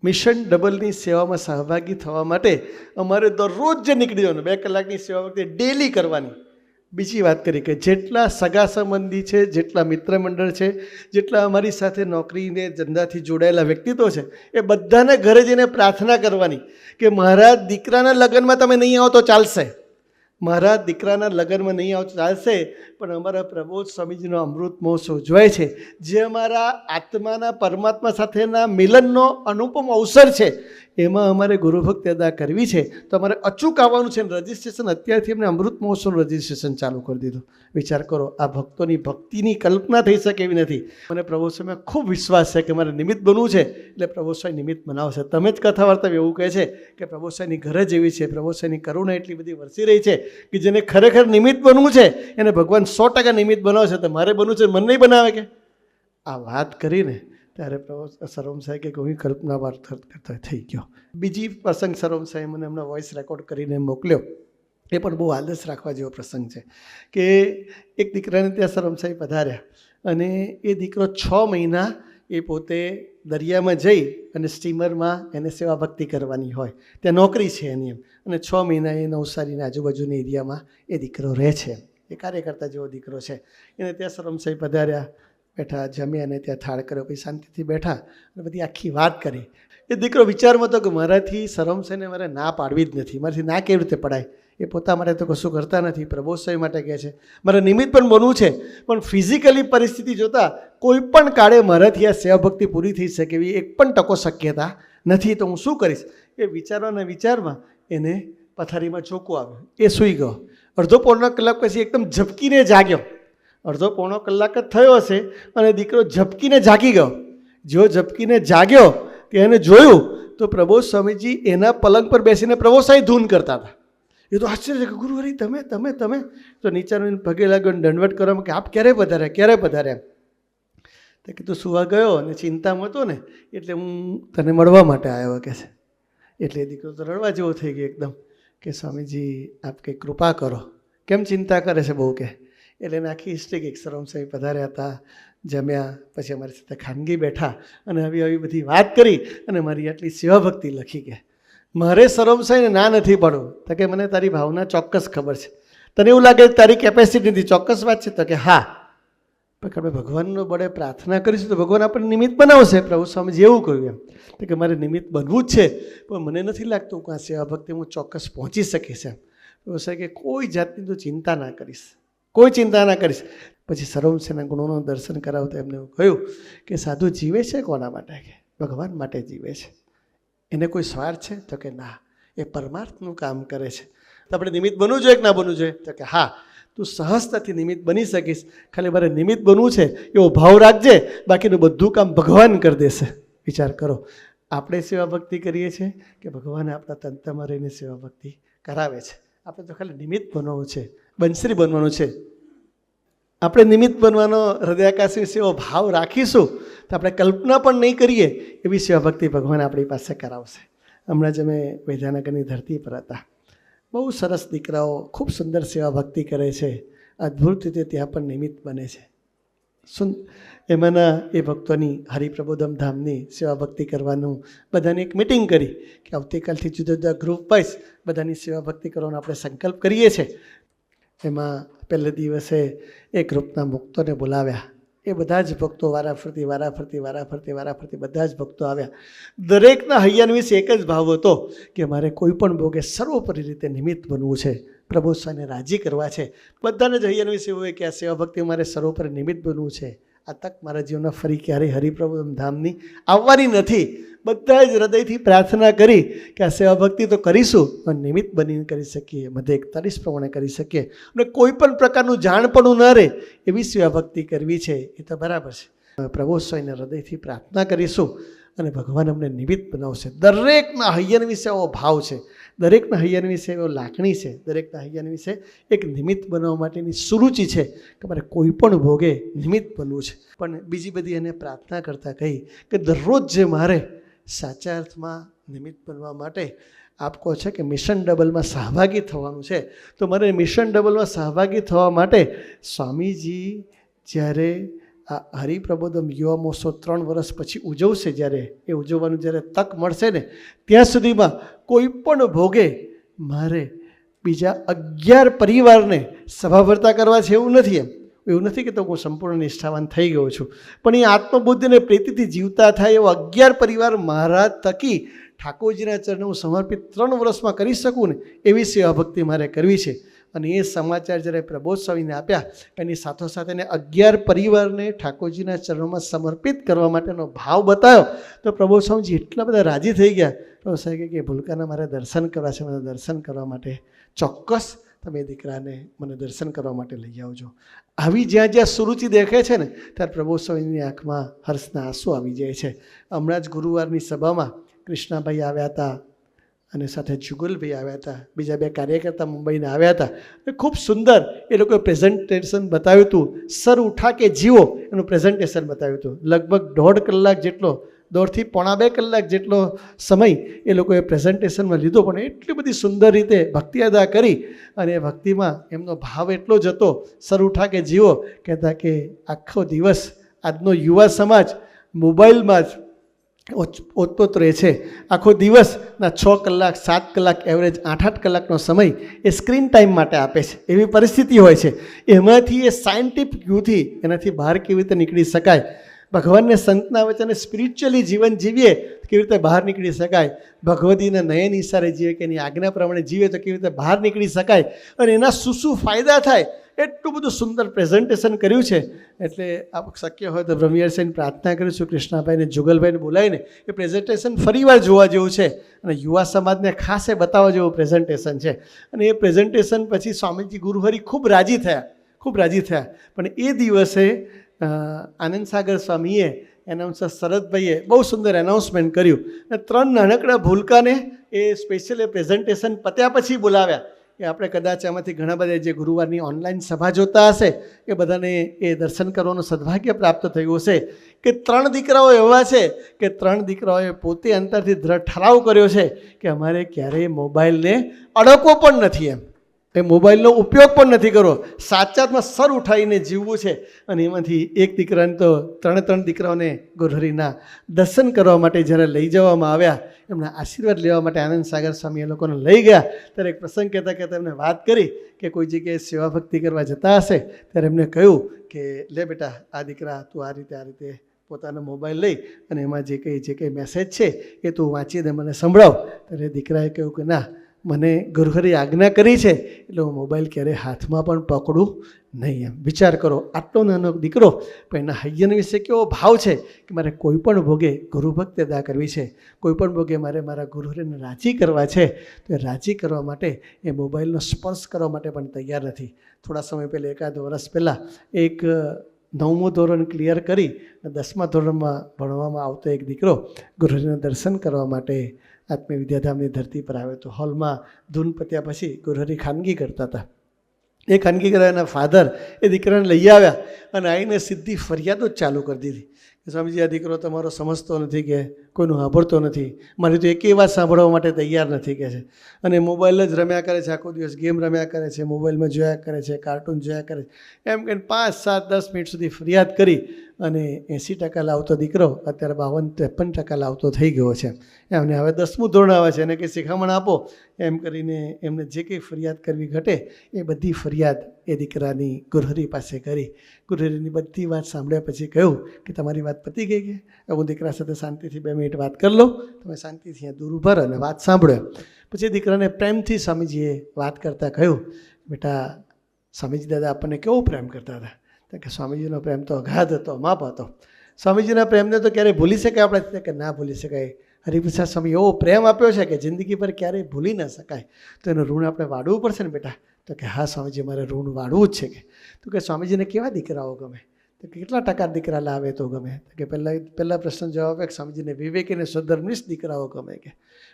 મિશન ડબલની સેવામાં સહભાગી થવા માટે અમારે દરરોજ જે નીકળી જવાનું, 2 કલાકની સેવા વખતે ડેલી કરવાની. બીજી વાત કરી કે જેટલા સગા સંબંધી છે, જેટલા મિત્ર મંડળ છે, જેટલા અમારી સાથે નોકરીને ધંધાથી જોડાયેલા વ્યક્તિત્વ છે, એ બધાને ઘરે જઈને પ્રાર્થના કરવાની કે મારા દીકરાના લગ્નમાં તમે નહીં આવો તો ચાલશે, મારા દીકરાના લગ્નમાં નહીં આવો તો ચાલશે, પણ અમારા પ્રબોધ સ્વામીજીનો અમૃત મહોત્સવ ઉજવાય છે, જે અમારા આત્માના પરમાત્મા સાથેના મિલનનો અનુપમ અવસર છે, એમાં અમારે ગુરુભક્તિ અદા કરવી છે, તો અમારે અચૂક આવવાનું છે. રજિસ્ટ્રેશન અત્યારથી અમને અમૃત મહોત્સવનું રજિસ્ટ્રેશન ચાલુ કરી દીધું. વિચાર કરો, આ ભક્તોની ભક્તિની કલ્પના થઈ શકે એવી નથી. મને પ્રભુ સ્વામીમાં ખૂબ વિશ્વાસ છે કે મારે નિમિત્ત બનવું છે, એટલે પ્રભુ સ્વામી નિમિત્ત બનાવશે. તમે જ કથા વાર્તા એવું કહે છે કે પ્રભુ સ્વામીની ઘર જ એવી છે, પ્રભુ સ્વામીની કરુણા એટલી બધી વરસી રહી છે કે જેને ખરેખર નિમિત્ત બનવું છે એને ભગવાન 100% નિમિત્ત બનાવશે. તો મારે બનવું છે, મન નહીં બનાવે કે? આ વાત કરીને ત્યારે સર્વમ સાહેબ કે કોઈ કલ્પના વાત કરતા થઈ ગયો. બીજી પ્રસંગ સર્વમ સાહેબ મને હમણાં વોઇસ રેકોર્ડ કરીને મોકલ્યો, એ પણ બહુ આદર્શ રાખવા જેવો પ્રસંગ છે કે એક દીકરાને ત્યાં સર્વમ સાહેબ પધાર્યા અને એ દીકરો 6 મહિના એ પોતે દરિયામાં જઈ અને સ્ટીમરમાં એને સેવા ભક્તિ કરવાની હોય, ત્યાં નોકરી છે એની એમ, અને 6 મહિના એ નવસારીના આજુબાજુની એરિયામાં એ દીકરો રહે છે. એ કાર્યકર્તા જેવો દીકરો છે. એને ત્યાં સર્વમ સાહેબ પધાર્યા, બેઠા, જમ્યા અને ત્યાં થાળ કર્યો, પછી શાંતિથી બેઠા અને બધી આખી વાત કરી. એ દીકરો વિચારમાં હતો કે મારાથી સર્વમ સાહેબને મારે ના પાડવી જ નથી, મારાથી ના કેવી રીતે પડાય. એ પોતા માટે તો કશું કરતા નથી, પ્રબોધ સ્વામી માટે કહે છે મારે નિમિત્ત પણ બનવું છે, પણ ફિઝિકલી પરિસ્થિતિ જોતાં કોઈ પણ કાળે મારાથી આ સેવા ભક્તિ પૂરી થઈ શકે એવી 1% શક્યતા નથી, તો હું શું કરીશ? એ વિચારવાના વિચારમાં એને પથારીમાં ચોખ્ખું આવ્યું, એ સૂઈ ગયો. અડધો પોણો કલાક પછી એકદમ ઝબકીને જાગ્યો. અડધો પોણો કલાક જ થયો હશે અને દીકરો ઝબકીને જાગી ગયો. જો ઝબકીને જાગ્યો કે એને જોયું તો પ્રબોધ સ્વામીજી એના પલંગ પર બેસીને પ્રભુ સ્વામી ધૂન કરતા હતા. એ તો આશ્ચર્ય કે ગુરુહરી તમે તમે તમે તો નીચાનો પગે લાગ્યો અને દંડવટ કરવામાં કે આપ ક્યારે પધાર્યા? તો કીધું સુવા ગયો અને ચિંતામાં હતો ને એટલે હું તને મળવા માટે આવ્યો કે છે. એટલે એ દીકરો તો રડવા જેવો થઈ ગયો એકદમ કે સ્વામીજી આપ કંઈ કૃપા કરો, કેમ ચિંતા કરે છે બહુ કે. એટલે એને આખી હિસ્ટ્રી કંઈક સર્વમ સ્વામી પધાર્યા હતા, જમ્યા, પછી અમારી સાથે ખાનગી બેઠા અને આવી બધી વાત કરી અને મારી આટલી સેવા ભક્તિ લખી કે. મારે સરમસાઈને ના નથી પડવું. તો કે મને તારી ભાવના ચોક્કસ ખબર છે, તને એવું લાગે તારી કેપેસિટી નથી, ચોક્કસ વાત છે? તો કે હા, પણ આપણે ભગવાનનો બળે પ્રાર્થના કરીશું તો ભગવાન આપણને નિમિત્ત બનાવશે. પ્રભુ સ્વામીજી એવું કહ્યું એમ. તો કે મારે નિમિત્ત બનવું જ છે, પણ મને નથી લાગતું કે આ સેવા ભક્તિ હું ચોક્કસ પહોંચી શકીશ એમ. પ્રભુ સાહેબ કે કોઈ જાતની તું ચિંતા ના કરીશ, કોઈ ચિંતા ના કરીશ. પછી સરવમસેના ગુણોનું દર્શન કરાવતા એમને એવું કહ્યું કે સાધુ જીવે છે કોના માટે? કે ભગવાન માટે જીવે છે. એને કોઈ સ્વાર્થ છે? તો કે ના, એ પરમાર્થનું કામ કરે છે. તો આપણે નિમિત્ત બનવું જોઈએ કે ના બનવું જોઈએ? તો કે હા, તું સહજતાથી નિમિત્ત બની શકીશ, ખાલી મારે નિમિત્ત બનવું છે એવો ભાવ રાખજે, બાકીનું બધું કામ ભગવાન કરી દેશે. વિચાર કરો, આપણે સેવા ભક્તિ કરીએ છીએ કે ભગવાન આપણા તંત્રમાં રહીને સેવા ભક્તિ કરાવે છે? આપણે તો ખાલી નિમિત્ત બનવાનું છે, બંસરી બનવાનું છે. આપણે નિમિત્ત બનવાનો હૃદયાકાશી સેવો ભાવ રાખીશું તો આપણે કલ્પના પણ નહીં કરીએ એવી સેવા ભક્તિ ભગવાન આપણી પાસે કરાવશે. હમણાં જ અમે વૈદ્યનગરની ધરતી પર હતા. બહુ સરસ દીકરાઓ ખૂબ સુંદર સેવા ભક્તિ કરે છે, અદ્ભુત રીતે ત્યાં પણ નિમિત્ત બને છે. એમાંના એ ભક્તોની હરિપ્રબોધમ ધામની સેવા ભક્તિ કરવાનું બધાની એક મિટિંગ કરી કે આવતીકાલથી જુદા જુદા ગ્રુપ વાઇઝ બધાની સેવા ભક્તિ કરવાનો આપણે સંકલ્પ કરીએ છીએ. એમાં પહેલે દિવસે એ ગ્રુપના ભક્તોને બોલાવ્યા. એ બધા જ ભક્તો વારાફરતી બધા જ ભક્તો આવ્યા. દરેકના હૈયાન વિશે એક જ ભાવ હતો કે મારે કોઈ પણ ભોગે સર્વોપરી રીતે નિમિત્ત બનવું છે, પ્રભુ સ્વામીને રાજી કરવા છે. બધાને જ હૈયાન વિશે એવું હોય કે આ સેવા ભક્તિ મારે સર્વોપરી નિમિત્ત બનવું છે. આ તક મારા જીવનમાં ફરી ક્યારેય હરિપ્રબોધમ ધામની આવવાની નથી. બધા જ હૃદયથી પ્રાર્થના કરી કે આ સેવા ભક્તિ તો કરીશું, પણ નિમિત્ત બનીને કરી શકીએ, મધ્ય 41 પ્રમાણે કરી શકીએ, અને કોઈ પણ પ્રકારનું જાણપણું ન રહે એવી સેવા ભક્તિ કરવી છે. એ તો બરાબર છે. પ્રભુ સ્વામીને હૃદયથી પ્રાર્થના કરીશું અને ભગવાન અમને નિમિત્ત બનાવશે. દરેકના હૈયન વિશે એવો ભાવ છે, દરેકના હૈયન વિશે એવો લાગણી છે, દરેકના હૈયન વિશે એક નિમિત્ત બનાવવા માટેની સુરુચિ છે કે મારે કોઈ પણ ભોગે નિમિત્ત બનવું છે. પણ બીજી બધી એને પ્રાર્થના કરતાં કહી કે દરરોજ જે મારે સાચા અર્થમાં નિમિત્ત બનવા માટે આપ કહો છે કે મિશન ડબલમાં સહભાગી થવાનું છે, તો મારે મિશન ડબલમાં સહભાગી થવા માટે સ્વામીજી જ્યારે આ હરિપ્રબોધમ યુવા મહોત્સવ 3 વર્ષ પછી ઉજવશે, જ્યારે એ ઉજવવાનું જ્યારે તક મળશે ને ત્યાં સુધીમાં કોઈ પણ ભોગે મારે બીજા 11 પરિવારને સભાભરતા કરવા છે એવું નથી. એવું નથી કે તો હું સંપૂર્ણ નિષ્ઠાવાન થઈ ગયો છું, પણ એ આત્મબુદ્ધિને પ્રીતિથી જીવતા થાય એવો 11 પરિવાર મારા થકી ઠાકોરજીના ચરણે હું સમર્પિત 3 વર્ષમાં કરી શકું ને એવી સેવા ભક્તિ મારે કરવી છે. અને એ સમાચાર જ્યારે પ્રબોધ સ્વામીને આપ્યા, એની સાથોસાથ એને 11 પરિવારને ઠાકોરજીના ચરણોમાં સમર્પિત કરવા માટેનો ભાવ બતાવ્યો તો પ્રબોધ સ્વામીજી એટલા બધા રાજી થઈ ગયા. પ્રભુ સાહેબ કે ભૂલકાના મારે દર્શન કરવા છે, મને દર્શન કરવા માટે ચોક્કસ તમે દીકરાને મને દર્શન કરવા માટે લઈ આવજો. આવી જ્યાં જ્યાં સુરુચિ દેખે છે ને ત્યારે પ્રબોધ સ્વામીની આંખમાં હર્ષના આંસુ આવી જાય છે. હમણાં જ ગુરુવારની સભામાં કૃષ્ણાભાઈ આવ્યા હતા અને સાથે જુગલભાઈ આવ્યા હતા, બીજા 2 કાર્યકર્તા મુંબઈના આવ્યા હતા. ખૂબ સુંદર એ લોકોએ પ્રેઝન્ટેશન બતાવ્યું હતું. સર ઉઠા કે જીવો એનું પ્રેઝન્ટેશન બતાવ્યું હતું. લગભગ 1.5 કલાક જેટલો, 1.5 થી પોણા 2 કલાક જેટલો સમય એ લોકોએ પ્રેઝન્ટેશનમાં લીધો, પણ એટલી બધી સુંદર રીતે ભક્તિ અદા કરી અને ભક્તિમાં એમનો ભાવ એટલો જ હતો. સર ઉઠા કે જીવો કહેતા કે આખો દિવસ આજનો યુવા સમાજ મોબાઈલમાં જ ઓતપ્રોત રહે છે. આખો દિવસના 6 કલાક 7 કલાક એવરેજ 8-8 કલાકનો સમય એ સ્ક્રીન ટાઈમ માટે આપે છે. એવી પરિસ્થિતિ હોય છે. એમાંથી એ સાયન્ટિફિક વ્યૂથી એનાથી બહાર કેવી રીતે નીકળી શકાય, ભગવાનને સંતના વચને સ્પિરિચ્યુઅલી જીવન જીવીએ કેવી રીતે બહાર નીકળી શકાય, ભગવતીના નયન ઈશારે જીવે કે એની આજ્ઞા પ્રમાણે જીવે તો કેવી રીતે બહાર નીકળી શકાય, અને એના શું ફાયદા થાય, એટલું બધું સુંદર પ્રેઝન્ટેશન કર્યું છે. એટલે આપ શક્ય હોય તો બ્રહ્મયાર પ્રાર્થના કરીશું કૃષ્ણાભાઈને જુગલભાઈને બોલાવીને એ પ્રેઝન્ટેશન ફરીવાર જોવા જેવું છે અને યુવા સમાજને ખાસ એ બતાવવા જેવું પ્રેઝન્ટેશન છે. અને એ પ્રેઝન્ટેશન પછી સ્વામીજી ગુરુહરિ ખૂબ રાજી થયા. પણ એ દિવસે આનંદ સાગર સ્વામીએ એનાઉન્સર શરદભાઈએ બહુ સુંદર એનાઉન્સમેન્ટ કર્યું અને 3 નાનકડા ભૂલકાને એ સ્પેશિયલ એ પ્રેઝન્ટેશન પત્યા પછી બોલાવ્યા. એ આપણે કદાચ આમાંથી ઘણા બધા જે ગુરુવારની ઓનલાઈન સભા જોતા હશે એ બધાને એ દર્શન કરવાનું સદભાગ્ય પ્રાપ્ત થયું હશે કે 3 દીકરાઓ એવા છે કે 3 દીકરાઓએ પોતે અંતરથી દ્રઢ ઠરાવ કર્યો છે કે અમારે ક્યારેય મોબાઈલને અડકવો પણ નથી એમ. એ મોબાઈલનો ઉપયોગ પણ નથી કરવો, સાચામાં સર ઉઠાવીને જીવવું છે. અને એમાંથી એક દીકરાને તો ત્રણ દીકરાઓને ગોરહરીના દર્શન કરવા માટે જ્યારે લઈ જવામાં આવ્યા, એમના આશીર્વાદ લેવા માટે આનંદ સાગર સ્વામી એ લોકોને લઈ ગયા, ત્યારે એક પ્રસંગ કહેતા એમને વાત કરી કે કોઈ જગ્યાએ સેવા ભક્તિ કરવા જતા હશે ત્યારે એમને કહ્યું કે લે બેટા, આ દીકરા તું આ રીતે પોતાનો મોબાઈલ લઈ અને એમાં જે કંઈ મેસેજ છે એ તું વાંચીને મને સંભળાવ. ત્યારે દીકરાએ કહ્યું કે ના, મને ગુરુહરિએ આજ્ઞા કરી છે એટલે હું મોબાઈલ ક્યારેય હાથમાં પણ પકડું નહીં. એમ વિચાર કરો, આટલો નાનો દીકરો પણ એના હૈયન વિશે કેવો ભાવ છે કે મારે કોઈ પણ ભોગે ગુરુભક્તિ અદા કરવી છે, કોઈ પણ ભોગે મારે મારા ગુરુહરિને રાજી કરવા છે. તો એ રાજી કરવા માટે એ મોબાઈલનો સ્પર્શ કરવા માટે પણ તૈયાર નથી. થોડા સમય પહેલાં, એકાદ વર્ષ પહેલાં, એક 9મું ધોરણ ક્લિયર કરી 10મા ધોરણમાં ભણવામાં આવતો એક દીકરો ગુરુહરિના દર્શન કરવા માટે આત્મીય વિદ્યાધામની ધરતી પર આવ્યો હતો. હોલમાં ધૂન પત્યા પછી ગુરુહરિ ખાનગી કરતા હતા. એ ખાનગી કરાયાના ફાધર એ દીકરાને લઈ આવ્યા અને આવીને સીધી ફરિયાદ જ ચાલુ કરી દીધી કે સ્વામીજી, આ દીકરો તમારો સમજતો નથી, કે કોઈનું સાંભળતો નથી, મારી તો એકેય વાત સાંભળવા માટે તૈયાર નથી કે છે, અને મોબાઈલ જ રમ્યા કરે છે, આખો દિવસ ગેમ રમ્યા કરે છે, મોબાઈલમાં જોયા કરે છે, કાર્ટૂન જોયા કરે છે. એમ કહીને 5, 7, 10 મિનિટ સુધી ફરિયાદ કરી અને 80% લાવતો દીકરો અત્યારે 52-53% લાવતો થઈ ગયો છે. એમને હવે 10મું ધોરણ આવે છે, એને કંઈ શિખામણ આપો એમ કરીને એમને જે કંઈ ફરિયાદ કરવી ઘટે એ બધી ફરિયાદ એ દીકરાની ગુરુહરિ પાસે કરી. ગુરુહરિની બધી વાત સાંભળ્યા પછી કહ્યું કે તમારી વાત પતી ગઈ કે હું દીકરા સાથે શાંતિથી 2 મિનિટ વાત કરી લઉં, તમે શાંતિથી અહીંયા દૂર ઉભા રહો અને વાત સાંભળો. પછી દીકરાને પ્રેમથી સ્વામીજીએ વાત કરતાં કહ્યું, બેટા, સ્વામીજી દાદા આપણને કેવો પ્રેમ કરતા હતા? કે સ્વામીજીનો પ્રેમ તો અગાધ હતો, માપ હતો. સ્વામીજીના પ્રેમને તો ક્યારેય ભૂલી શકાય આપણે? કે ના ભૂલી શકાય. હરિપ્રસાદ સ્વામી એવો પ્રેમ આપ્યો છે કે જિંદગી પર ક્યારેય ભૂલી ન શકાય. તો એનું ઋણ આપણે વાળવું પડશે ને બેટા? તો કે હા સ્વામીજી, મારે ઋણ વાળવું જ છે. તો કે સ્વામીજીને કેવા દીકરાઓ ગમે? તો કેટલા ટકા દીકરા લાવે તો ગમે? તો કે પહેલા પ્રશ્ન જવાબ કે સ્વામીજીને વિવેકી અને સ્વધર્મનિષ્ઠ દીકરાઓ ગમે. કે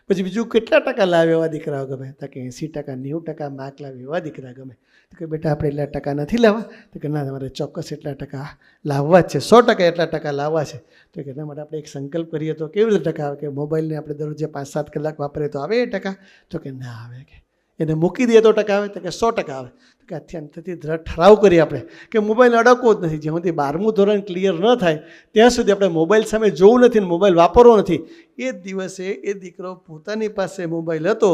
પછી બીજું કેટલા ટકા લાવે એવા દીકરાઓ ગમે? તો કે 80%, 90% માર્ક લાવે એવા દીકરા ગમે. તો કે બેટા, આપણે એટલા ટકા નથી લાવવા? તો કે ના, તમારે ચોક્કસ એટલા ટકા લાવવા જ છે, 100% એટલા ટકા લાવવા છે. તો કે એના માટે આપણે એક સંકલ્પ કરીએ તો કેવી રીતે ટકા આવે? કે મોબાઈલને આપણે દરરોજ 5-7 કલાક વાપરીએ તો આવે એ ટકા? તો કે ના આવે. કે એને મૂકી દઈએ તો ટકા આવે? તો કે 100% આવે. તો કે આથી અંતથી ઠરાવ કરીએ આપણે કે મોબાઈલ અડકવો જ નથી. જ્યાં સુધી 12મું ધોરણ ક્લિયર ન થાય ત્યાં સુધી આપણે મોબાઈલ સામે જોવું નથી ને મોબાઈલ વાપરવો નથી. એ જ દિવસે એ દીકરો પોતાની પાસે મોબાઈલ હતો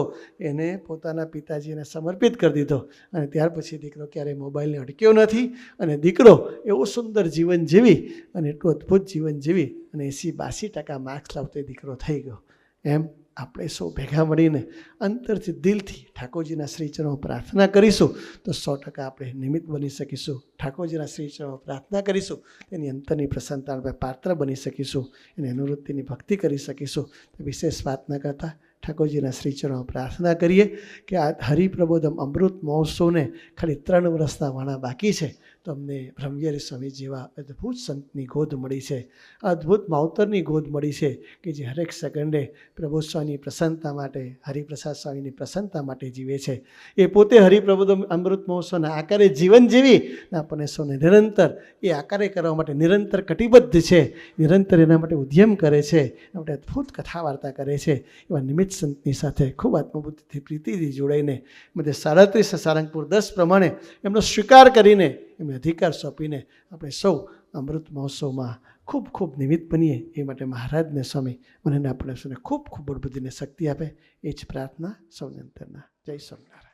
એને પોતાના પિતાજીને સમર્પિત કરી દીધો, અને ત્યાર પછી દીકરો ક્યારેય મોબાઈલને અડક્યો નથી. અને દીકરો એવું સુંદર જીવન જીવી અને એટલું અદ્ભુત જીવન જીવી અને 80-82% માર્ક્સ લાવતો એ દીકરો થઈ ગયો. એમ આપણે સૌ ભેગા મળીને અંતરથી, દિલથી ઠાકોરજીના શ્રીચરણો પ્રાર્થના કરીશું તો 100% આપણે નિમિત્ત બની શકીશું. ઠાકોરજીના શ્રીચરણો પ્રાર્થના કરીશું, એની અંતરની પ્રસન્નતા આપણે પાત્ર બની શકીશું, એની અનુવૃત્તિની ભક્તિ કરી શકીશું. વિશેષ વાત ન કરતા ઠાકોરજીના શ્રીચરણો પ્રાર્થના કરીએ કે આ હરિપ્રબોધમ અમૃત મહોત્સવને ખાલી 3 વર્ષના વાણા બાકી છે તો અમને બ્રહ્મવિહારી સ્વામી જેવા અદ્ભુત સંતની ગોદ મળી છે, અદ્ભુત માવતરની ગોદ મળી છે કે જે હરેક સેકન્ડે પ્રભુ સ્વામીની પ્રસન્નતા માટે, હરિપ્રસાદ સ્વામીની પ્રસન્નતા માટે જીવે છે. એ પોતે હરિપ્રબોધમ અમૃત મહોત્સવના આકારે જીવન જીવી આપણને સૌને નિરંતર એ આકારે કરવા માટે નિરંતર કટિબદ્ધ છે, નિરંતર એના માટે ઉદ્યમ કરે છે, એના માટે અદ્ભુત કથા વાર્તા કરે છે. એવા નિમિત્ત સંતની સાથે ખૂબ આત્મબુદ્ધિથી, પ્રીતિથી જોડાઈને બધે 37 સારંગપુર 10 પ્રમાણે એમનો સ્વીકાર કરીને, એમને અધિકાર સોંપીને આપણે સૌ અમૃત મહોત્સવમાં ખૂબ ખૂબ નિમિત્ત બનીએ. એ માટે મહારાજને સ્વામી મને આપણે સૌને ખૂબ ખૂબ બુદ્ધિને શક્તિ આપે, એ જ પ્રાર્થના સૌને અંતરના. જય સ્વામિનારાયણ.